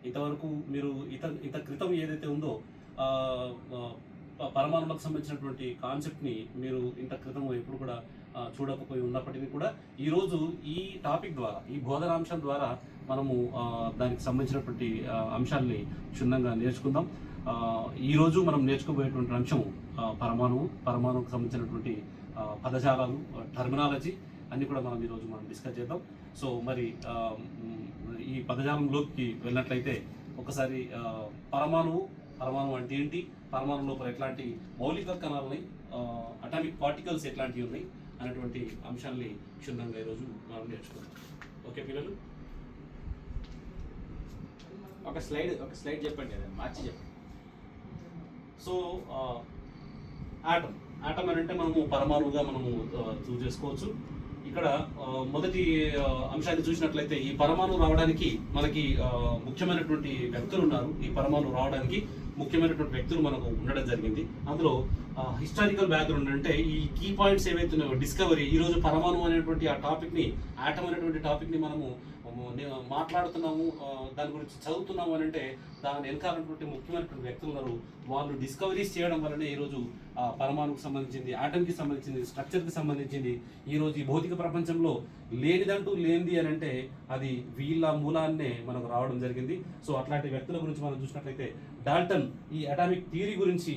ఇంతవరకు మీరు ఇంత క్రితం ఏదైతే ఉందో పరమాణులకు సంబంధించినటువంటి కాన్సెప్ట్ని మీరు ఇంత క్రితం ఎప్పుడు కూడా చూడకపోయి ఉన్నప్పటికీ కూడా ఈరోజు ఈ టాపిక్ ద్వారా, ఈ బోధనాంశం ద్వారా మనము దానికి సంబంధించినటువంటి అంశాలని క్షుణ్ణంగా నేర్చుకుందాం. ఈరోజు మనం నేర్చుకోబోయేటువంటి అంశం పరమాణువుకు సంబంధించినటువంటి పదజాలాలు, టర్మినాలజీ అన్నీ కూడా మనం ఈరోజు డిస్కస్ చేద్దాం. సో మరి ఈ పదజాలంలోకి వెళ్ళినట్లయితే ఒకసారి పరమాణువు అంటే ఏంటి, పరమాణు లోపల ఎట్లాంటి మౌలిక కణాలని, అటామిక్ పార్టికల్స్ ఎట్లాంటివి ఉన్నాయి అనేటువంటి అంశాన్ని క్షుణ్ణంగా ఈరోజు మనం నేర్చుకుందాం. ఓకే పిల్లలు, ఒక స్లైడ్ చెప్పండి, కదా మార్చి చెప్పండి. సో ఆటం అని అంటే మనము పరమాణువుగా మనము చూస్ చేసుకోవచ్చు. ఇక్కడ మొదటి అంశాన్ని చూసినట్లయితే ఈ పరమాణువు రావడానికి మనకి ముఖ్యమైనటువంటి వ్యక్తులు ఉన్నారు. ఈ పరమాణువు రావడానికి ముఖ్యమైనటువంటి వ్యక్తులు మనకు ఉండడం జరిగింది. అందులో హిస్టారికల్ బ్యాక్గ్రౌండ్ అంటే ఈ కీ పాయింట్స్ ఏవైతే ఉన్నాయో, డిస్కవరీ, ఈరోజు పరమాణువు అనేటువంటి ఆ టాపిక్ని, ఆటం అనేటువంటి టాపిక్ని మనము మాట్లాడుతున్నాము, దాని గురించి చదువుతున్నాము అని అంటే దాని వెనకాలన్నటువంటి ముఖ్యమైనటువంటి వ్యక్తులు ఉన్నారు. వాళ్ళు డిస్కవరీస్ చేయడం వల్లనే ఈరోజు పరమాణువుకు సంబంధించింది, ఆటంకి సంబంధించింది, స్ట్రక్చర్కి సంబంధించింది ఈరోజు ఈ భౌతిక ప్రపంచంలో లేనిది అని అంటే అది వీళ్ళ మూలాన్నే మనకు రావడం జరిగింది. సో అట్లాంటి వ్యక్తుల గురించి మనం చూసినట్లయితే డాల్టన్ ఈ అటామిక్ థియరీ గురించి,